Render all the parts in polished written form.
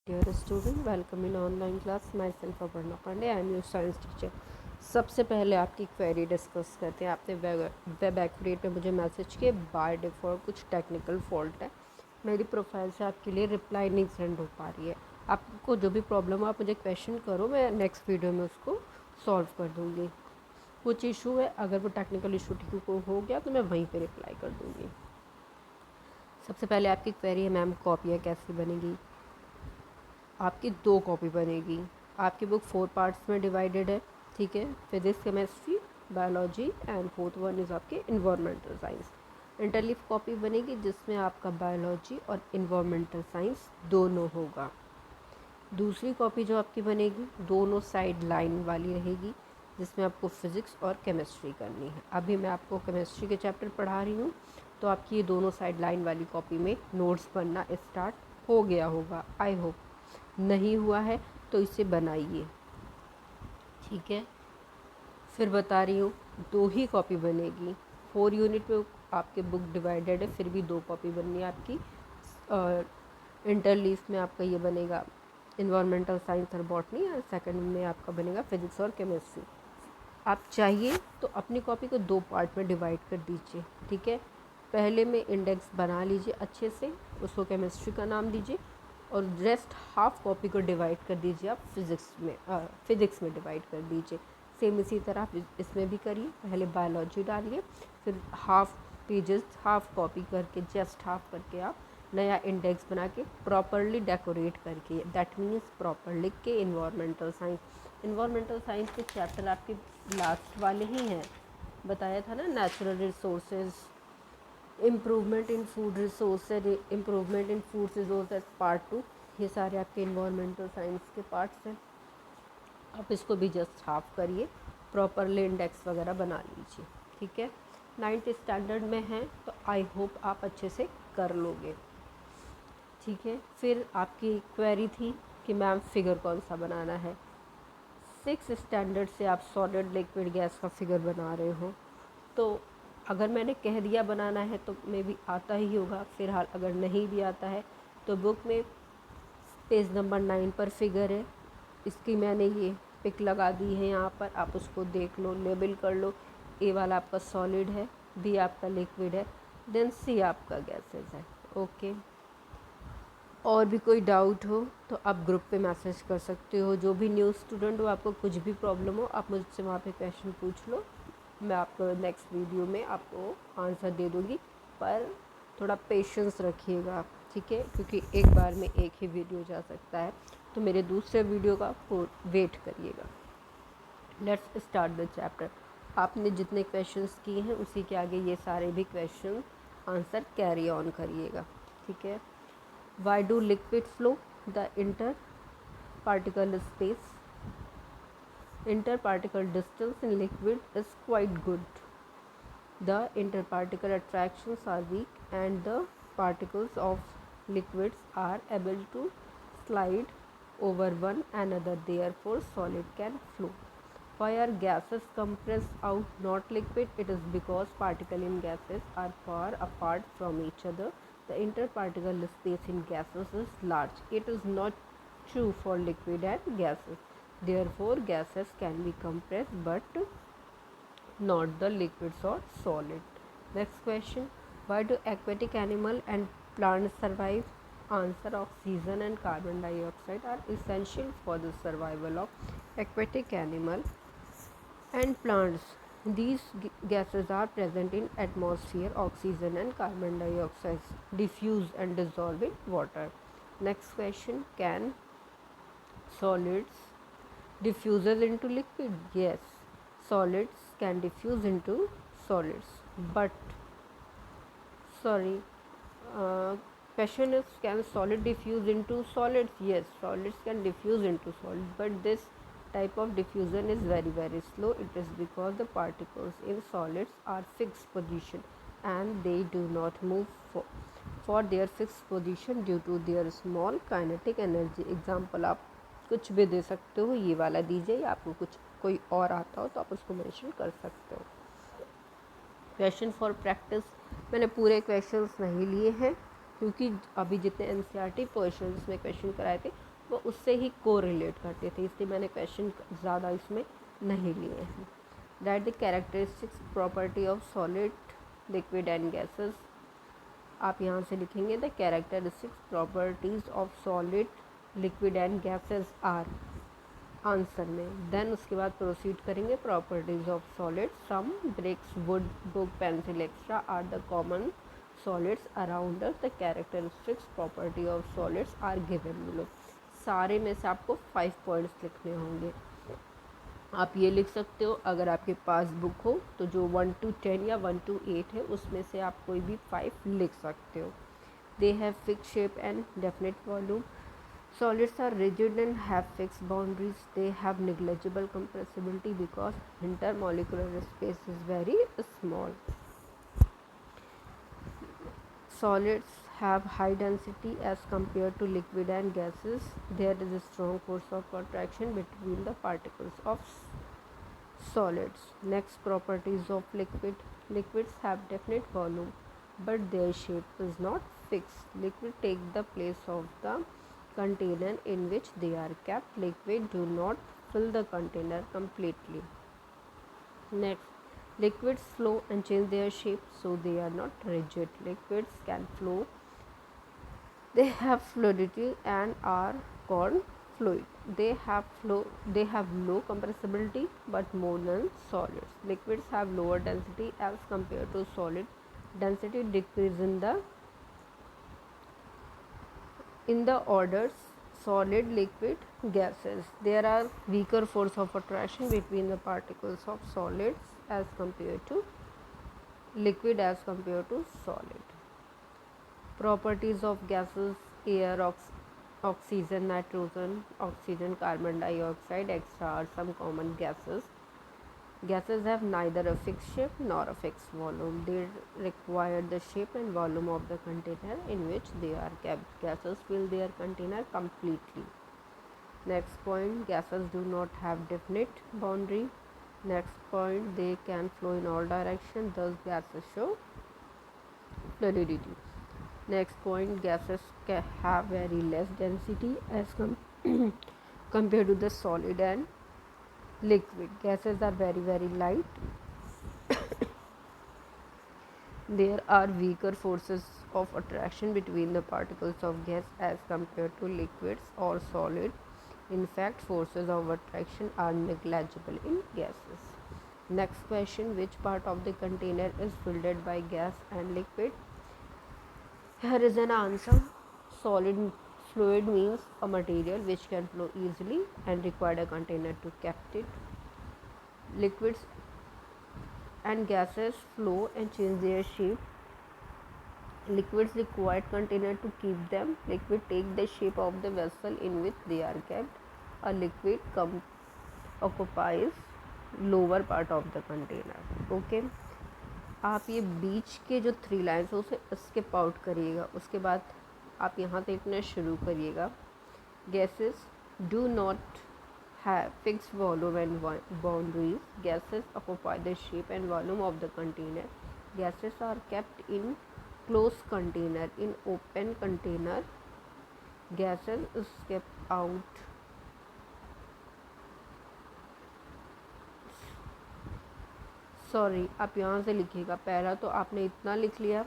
Dear student, welcome in online class. Myself Aparna Pandey. I am your science teacher. सबसे पहले आपकी query discuss करते हैं. आपने वेब एक्टिवेट में मुझे मैसेज किए बाय डिफ़ॉल्ट कुछ टेक्निकल फॉल्ट है. मेरी प्रोफाइल से आपके लिए रिप्लाई नहीं सेंड हो पा रही है. आपको जो भी प्रॉब्लम हो आप मुझे क्वेश्चन करो, मैं नेक्स्ट वीडियो में उसको सॉल्व कर दूँगी. कुछ इशू है, अगर वो टेक्निकल इशू ठीक हो गया तो मैं वहीं पे रिप्लाई कर दूँगी. सबसे पहले आपकी क्वेरी है मैम कॉपियाँ कैसे बनेगी. आपकी 2 कॉपी बनेगी. आपकी बुक 4 पार्ट्स में डिवाइडेड है, ठीक है. Physics, chemistry, biology and fourth one is आपके इन्वायरमेंटल साइंस. इंटरलीफ कॉपी बनेगी जिसमें आपका बायोलॉजी और इन्वायरमेंटल साइंस दोनों होगा. दूसरी कॉपी जो आपकी बनेगी दोनों साइड लाइन वाली रहेगी जिसमें आपको फिज़िक्स और केमिस्ट्री करनी है. अभी मैं आपको केमिस्ट्री के चैप्टर पढ़ा रही हूँ तो आपकी ये दोनों साइड लाइन वाली कॉपी में नोट्स बनना स्टार्ट हो गया होगा. I hope. नहीं हुआ है तो इसे बनाइए, ठीक है. फिर बता रही हूँ 2 ही कॉपी बनेगी. 4 यूनिट में आपके बुक डिवाइडेड है, फिर भी 2 कॉपी बननी है आपकी. इंटरलीफ में आपका ये बनेगा इन्वायरमेंटल साइंस और बॉटनी, और सेकंड में आपका बनेगा फिजिक्स और केमिस्ट्री. आप चाहिए तो अपनी कॉपी को 2 पार्ट में डिवाइड कर दीजिए, ठीक है. पहले में इंडेक्स बना लीजिए अच्छे से, उसको केमिस्ट्री का नाम दीजिए, और रेस्ट हाफ कॉपी को डिवाइड कर दीजिए आप फिज़िक्स में डिवाइड कर दीजिए. सेम इसी तरह आप इसमें भी करिए. पहले बायोलॉजी डालिए, फिर हाफ पेजेस हाफ कॉपी करके जस्ट हाफ करके आप नया इंडेक्स बना के प्रॉपरली डेकोरेट करके, दैट मीन्स प्रॉपर लिख के इन्वायरमेंटल साइंस के चैप्टर आपके लास्ट वाले ही हैं. बताया था ना, natural resources, improvement in food resources, improvement in food resources part 2. ये सारे आपके इन्वायरमेंटल साइंस के पार्ट्स हैं. आप इसको भी जस्ट हाफ करिए, प्रॉपरली इंडेक्स वगैरह बना लीजिए, ठीक है. 9th स्टैंडर्ड में हैं तो आई होप आप अच्छे से कर लोगे, ठीक है. फिर आपकी क्वेरी थी कि मैम फिगर कौन सा बनाना है. 6th स्टैंडर्ड से आप सॉलिड लिक्विड गैस का फिगर बना रहे हो, तो अगर मैंने कह दिया बनाना है तो मे भी आता ही होगा. फिलहाल अगर नहीं भी आता है तो बुक में पेज नंबर 9 पर फिगर है, इसकी मैंने ये पिक लगा दी है यहाँ पर. आप उसको देख लो, लेबल कर लो. ए वाला आपका सॉलिड है, बी आपका लिक्विड है, देन सी आपका गैसेस है. ओके. और भी कोई डाउट हो तो आप ग्रुप पे मैसेज कर सकते हो. जो भी न्यू स्टूडेंट हो, आपको कुछ भी प्रॉब्लम हो, आप मुझसे वहाँ पे क्वेश्चन पूछ लो. मैं आपको नेक्स्ट वीडियो में आपको आंसर दे दूँगी, पर थोड़ा पेशेंस रखिएगा, ठीक है, क्योंकि एक बार में एक ही वीडियो जा सकता है. तो मेरे दूसरे वीडियो का वेट करिएगा. Let's start the chapter. आपने जितने क्वेश्चंस किए हैं उसी के आगे ये सारे भी क्वेश्चन आंसर कैरी ऑन करिएगा, ठीक है. Why do liquid flow? The interparticle space, interparticle distance in liquid is quite good. The interparticle attractions are weak and the particles of liquids are able to slide over one another, therefore solid can flow. Why are gases compressed out, not liquid? It is because particles in gases are far apart from each other. The interparticle space in gases is large. It is not true for liquid and gases. Therefore, gases can be compressed but not the liquids or solid. Next question. Why do aquatic animal and plants survive? Answer: oxygen and carbon dioxide are essential for the survival of aquatic animal and plants. These gases are present in atmosphere. Oxygen and carbon dioxide diffuse and dissolve in water. Next question. Can solids diffuses into liquid? Yes, solids can diffuse into solids, but sorry, uh, question is, can solid diffuse into solids? Yes, solids can diffuse into solids, but this type of diffusion is very slow. It is because the particles in solids are fixed position and they do not move for their fixed position due to their small kinetic energy. Example आप कुछ भी दे सकते हो, ये वाला दीजिए, या आपको कुछ कोई और आता हो तो आप उसको मेंशन कर सकते हो. Question for practice. मैंने पूरे क्वेश्चंस नहीं लिए हैं क्योंकि अभी जितने एनसीईआरटी पोर्शंस में क्वेश्चन कराए थे वो उससे ही को रिलेट करते थे, इसलिए मैंने क्वेश्चन ज़्यादा इसमें नहीं लिए हैं। That the characteristics property of solid, liquid and gases. आप यहाँ से लिखेंगे the characteristics properties of solid, liquid and gases are, answer में। देन उसके बाद प्रोसीड करेंगे properties of solid. Some bricks, wood, book, pencil extra are the common solids around us. The characteristics property of solids are given below. सारे में से आपको 5 points लिखने होंगे। आप ये लिख सकते हो, अगर आपके पास बुक हो तो जो 1 to 10 या 1 to 8 है उसमें से आप कोई भी 5 लिख सकते हो। They have fix shape and definite volume. Solids are rigid and have fixed boundaries. They have negligible compressibility because intermolecular space is very small. Solids have high density as compared to liquid and gases. There is a strong force of attraction between the particles of solids. Next, properties of liquid. Liquids have definite volume, but their shape is not fixed. Liquid take the place of the container in which they are kept. Liquid do not fill the container completely. Next, liquids flow and change their shape, so they are not rigid. Liquids can flow. They have fluidity and are called fluid. They have low compressibility but more than solids. Liquids have lower density as compared to solid. Density decrease in the orders solid, liquid, gases. There are weaker force of attraction between the particles of solids as compared to liquid as compared to solid. Properties of gases: air, oxygen, nitrogen, carbon dioxide, etc. are some common gases. Gases have neither a fixed shape nor a fixed volume. They require the shape and volume of the container in which they are kept. Gases fill their container completely. Next point, gases do not have definite boundary. Next point, they can flow in all directions, thus gases show fluidity. Next point, gases can have very less density as compared to the solid and liquid. Gases are very light. There are weaker forces of attraction between the particles of gas as compared to liquids or solid. In fact, forces of attraction are negligible in gases. Next question, which part of the container is filled by gas and liquid? Here is an answer. Solid fluid means a material which can flow easily and require a container to keep it. Liquids and gases flow and change their shape. Liquids require container to keep them. Liquid take the shape of the vessel in which they are kept. A liquid occupies lower part of the container. Okay. आप ये बीच के जो 3 lines है उसे skip out करिएगा, उसके बाद आप यहाँ से लिखना शुरू करिएगा. Gases do not have fixed volume and boundaries. Gases occupy the shape and volume of the container. Gases are kept in closed container. In open container, gases is kept out. Sorry, आप यहाँ से लिखिएगा. पहला तो आपने इतना लिख लिया,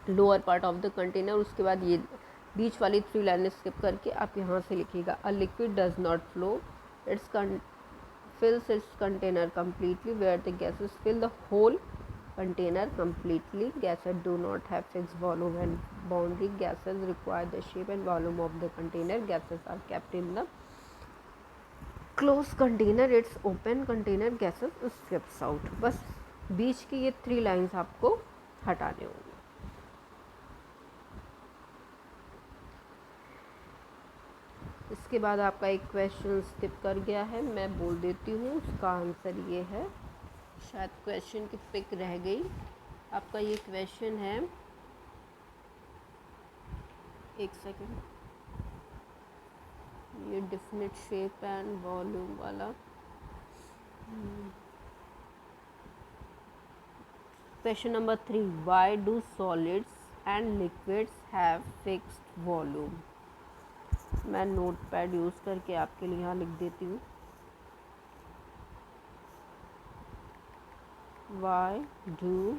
lower part of the container, उसके बाद ये बीच वाली 3 लाइन स्किप करके आप यहाँ से लिखिएगा. A liquid does not flow, it's fills its container completely, where the gases fill the whole container completely. Gases do not have fixed volume and boundary. Gases require the shape and volume of the container. Gases are kept in the closed container. It's open container, gases skips out. बस बीच की ये 3 lines आपको हटाने होंगे. इसके बाद आपका एक क्वेश्चन स्किप कर गया है, मैं बोल देती हूँ. उसका आंसर ये है, शायद क्वेश्चन की पिक रह गई. आपका ये क्वेश्चन है, एक सेकेंड, ये डिफिनिट शेप एंड वॉल्यूम वाला. Question number 3, why do solids and liquids have fixed volume? मैं नोट पैड यूज़ करके आपके लिए यहाँ लिख देती हूँ। Why do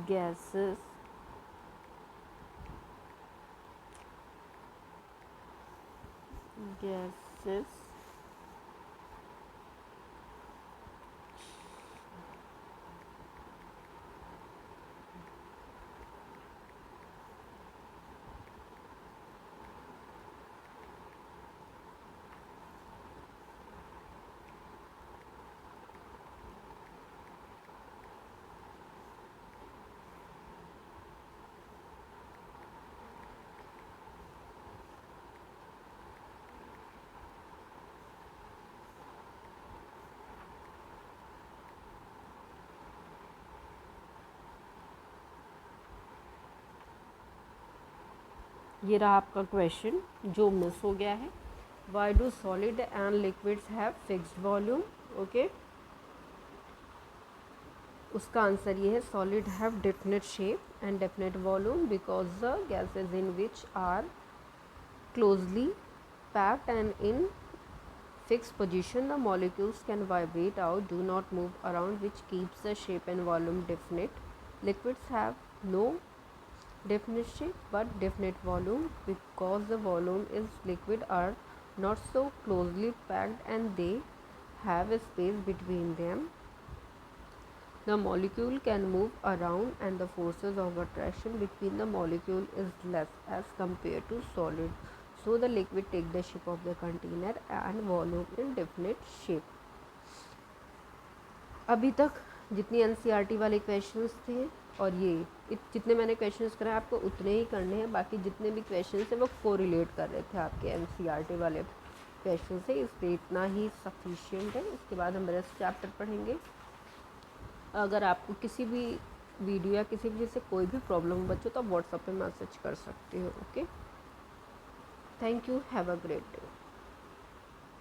gases ये रहा आपका क्वेश्चन जो मिस हो गया है। Why do solid and liquids have fixed volume? Okay, उसका आंसर ये है solid have definite shape and definite volume because the gases in which are closely packed and in fixed position the molecules can vibrate out, do not move around, which keeps the shape and volume definite. Liquids have no definite shape but definite volume because the volume is liquid are not so closely packed and they have a space between them. The molecule can move around and the forces of attraction between the molecule is less as compared to solid. So the liquid take the shape of the container and volume in definite shape. अभी तक जितनी NCERT वाले questions थे और ये जितने मैंने questions कराए आपको उतने ही करने हैं, बाकी जितने भी क्वेश्चंस थे वो कोरिलेट कर रहे थे आपके एनसीईआरटी वाले क्वेश्चन से, इसलिए इतना ही सफिशिएंट है। इसके बाद हम रेस्ट चैप्टर पढ़ेंगे। अगर आपको किसी भी वीडियो या किसी भी चीज़ से कोई भी प्रॉब्लम हो बच्चों तो आप व्हाट्सएप पे मैसेज कर सकते हो। Okay, thank you, have a great day.